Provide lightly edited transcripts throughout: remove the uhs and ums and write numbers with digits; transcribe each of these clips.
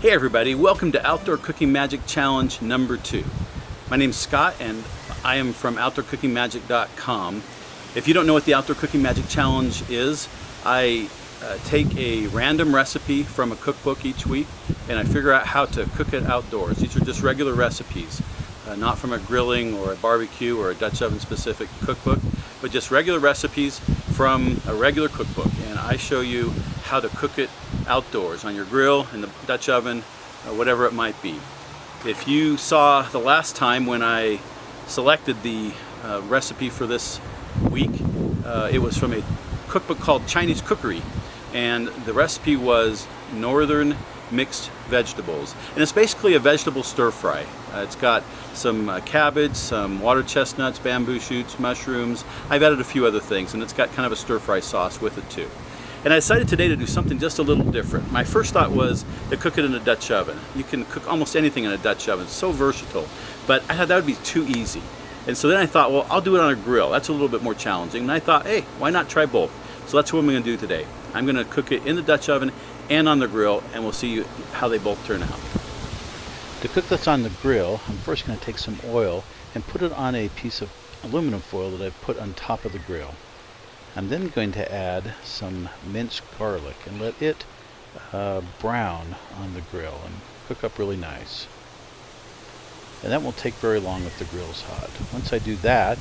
Hey everybody, welcome to Outdoor Cooking Magic Challenge number 2. My name's Scott and I am from OutdoorCookingMagic.com. If you don't know what the Outdoor Cooking Magic Challenge is, I take a random recipe from a cookbook each week and I figure out how to cook it outdoors. These are just regular recipes, not from a grilling or a barbecue or a Dutch oven specific cookbook, but just regular recipes from a regular cookbook, and I show you how to cook it outdoors on your grill, in the Dutch oven, whatever it might be. If you saw the last time when I selected the recipe for this week, it was from a cookbook called Chinese Cookery, and the recipe was northern mixed vegetables, and it's basically a vegetable stir fry. It's got some cabbage, some water chestnuts, bamboo shoots, mushrooms. I've added a few other things, and it's got kind of a stir fry sauce with it too. And I decided today to do something just a little different. My first thought was to cook it in a Dutch oven. You can cook almost anything in a Dutch oven. It's so versatile. But I thought that would be too easy. And so then I thought, well, I'll do it on a grill. That's a little bit more challenging. And I thought, hey, why not try both? So that's what I'm going to do today. I'm going to cook it in the Dutch oven and on the grill, and we'll see how they both turn out. To cook this on the grill, I'm first going to take some oil and put it on a piece of aluminum foil that I've put on top of the grill. I'm then going to add some minced garlic and let it brown on the grill and cook up really nice. And that won't take very long if the grill's hot. Once I do that,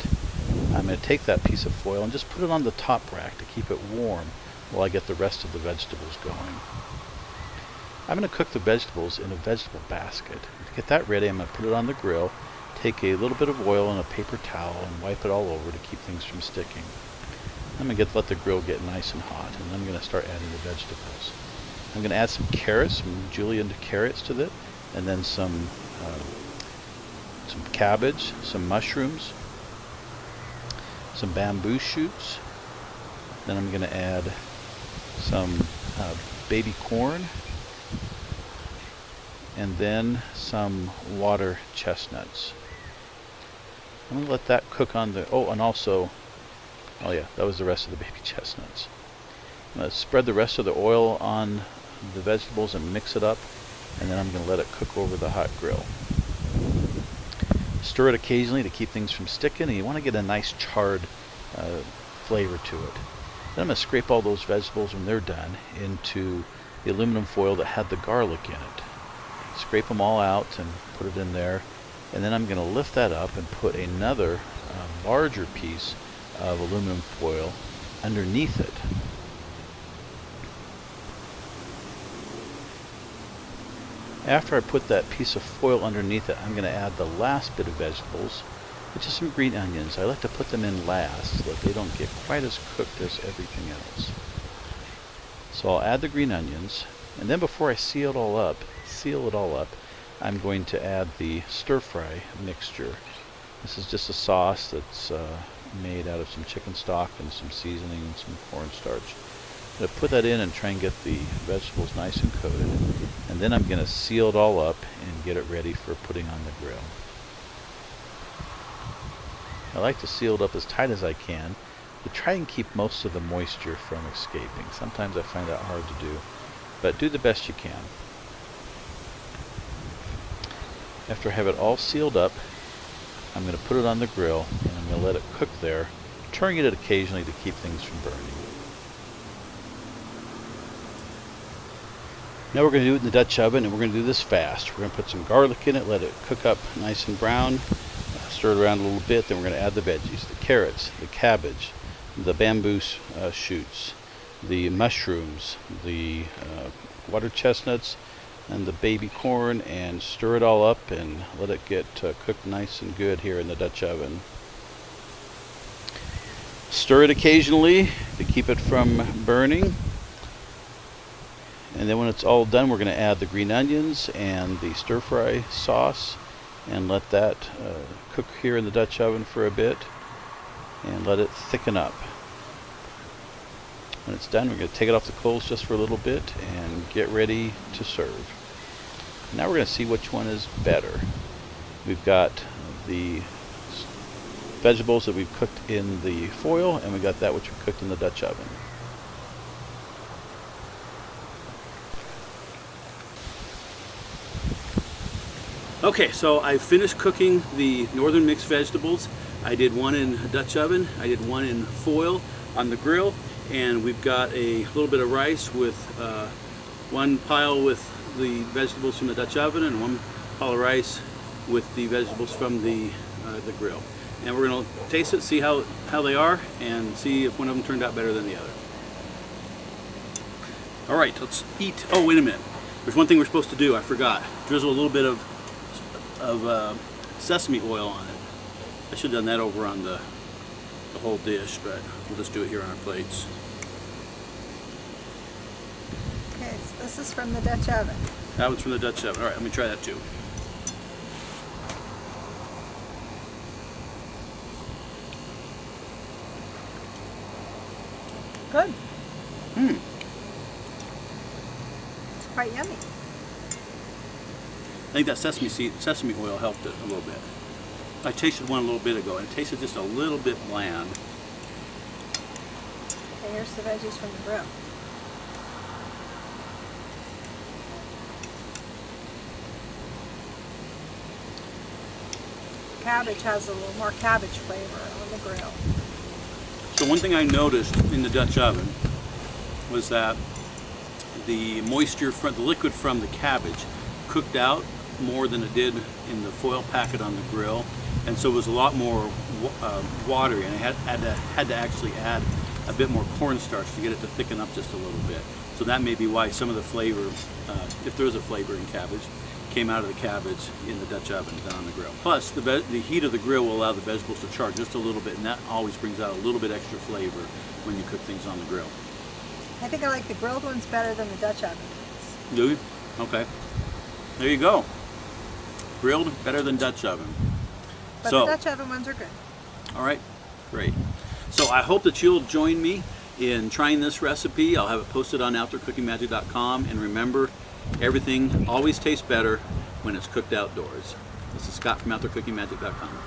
I'm going to take that piece of foil and just put it on the top rack to keep it warm while I get the rest of the vegetables going. I'm going to cook the vegetables in a vegetable basket. To get that ready, I'm going to put it on the grill, take a little bit of oil and a paper towel and wipe it all over to keep things from sticking. I'm going to let the grill get nice and hot, and then I'm going to start adding the vegetables. I'm going to add some carrots, some julienne carrots to it, and then some cabbage, some mushrooms, some bamboo shoots. Then I'm going to add some baby corn, and then some water chestnuts. I'm going to let that cook on the, oh yeah, that was the rest of the baby chestnuts. I'm going to spread the rest of the oil on the vegetables and mix it up, and then I'm going to let it cook over the hot grill. Stir it occasionally to keep things from sticking, and you want to get a nice charred flavor to it. Then I'm going to scrape all those vegetables when they're done into the aluminum foil that had the garlic in it. Scrape them all out and put it in there, and then I'm going to lift that up and put another larger piece of aluminum foil underneath it. After I put that piece of foil underneath it, I'm going to add the last bit of vegetables, which is some green onions. I like to put them in last so that they don't get quite as cooked as everything else. So I'll add the green onions, and then before I seal it all up, I'm going to add the stir-fry mixture. This is just a sauce that's made out of some chicken stock and some seasoning and some cornstarch. I'm going to put that in and try and get the vegetables nice and coated, and then I'm going to seal it all up and get it ready for putting on the grill. I like to seal it up as tight as I can to try and keep most of the moisture from escaping. Sometimes I find that hard to do, but do the best you can. After I have it all sealed up, I'm going to put it on the grill and I'm going to let it cook there, turning it occasionally to keep things from burning. Now we're going to do it in the Dutch oven, and we're going to do this fast. We're going to put some garlic in it, let it cook up nice and brown, stir it around a little bit, then we're going to add the veggies, the carrots, the cabbage, the bamboo shoots, the mushrooms, the water chestnuts, and the baby corn, and stir it all up and let it get cooked nice and good here in the Dutch oven. Stir it occasionally to keep it from burning. And then when it's all done, we're going to add the green onions and the stir-fry sauce and let that cook here in the Dutch oven for a bit and let it thicken up. When it's done, we're going to take it off the coals just for a little bit and get ready to serve. Now we're going to see which one is better. We've got the vegetables that we've cooked in the foil, and we got that which we cooked in the Dutch oven. Okay, so I finished cooking the northern mixed vegetables. I did one in a Dutch oven, I did one in foil on the grill, and we've got a little bit of rice with one pile with the vegetables from the Dutch oven and one pile of rice with the vegetables from the grill. And we're going to taste it, see how they are, and see if one of them turned out better than the other. All right, let's eat. Oh, wait a minute. There's one thing we're supposed to do. I forgot. Drizzle a little bit of sesame oil on it. I should have done that over on the whole dish, but we'll just do it here on our plates. Okay, so this is from the Dutch oven. That one's from the Dutch oven. All right, let me try that too. Good. Hmm. It's quite yummy. I think that sesame oil helped it a little bit. I tasted one a little bit ago, and it tasted just a little bit bland. Okay, here's the veggies from the grill. Cabbage has a little more cabbage flavor on the grill. So one thing I noticed in the Dutch oven was that the moisture from the liquid from the cabbage cooked out more than it did in the foil packet on the grill, and so it was a lot more watery, and I had to actually add a bit more cornstarch to get it to thicken up just a little bit. So that may be why some of the flavor, if there is a flavor in cabbage, came out of the cabbage in the Dutch oven than on the grill. Plus, the heat of the grill will allow the vegetables to char just a little bit, and that always brings out a little bit extra flavor when you cook things on the grill. I think I like the grilled ones better than the Dutch oven ones. Do you? Okay. There you go. Grilled better than Dutch oven. But So, the Dutch oven ones are good. all right, great. So I hope that you'll join me in trying this recipe. I'll have it posted on OutdoorCookingMagic.com, and remember, everything always tastes better when it's cooked outdoors. This is Scott from OutdoorCookingMagic.com.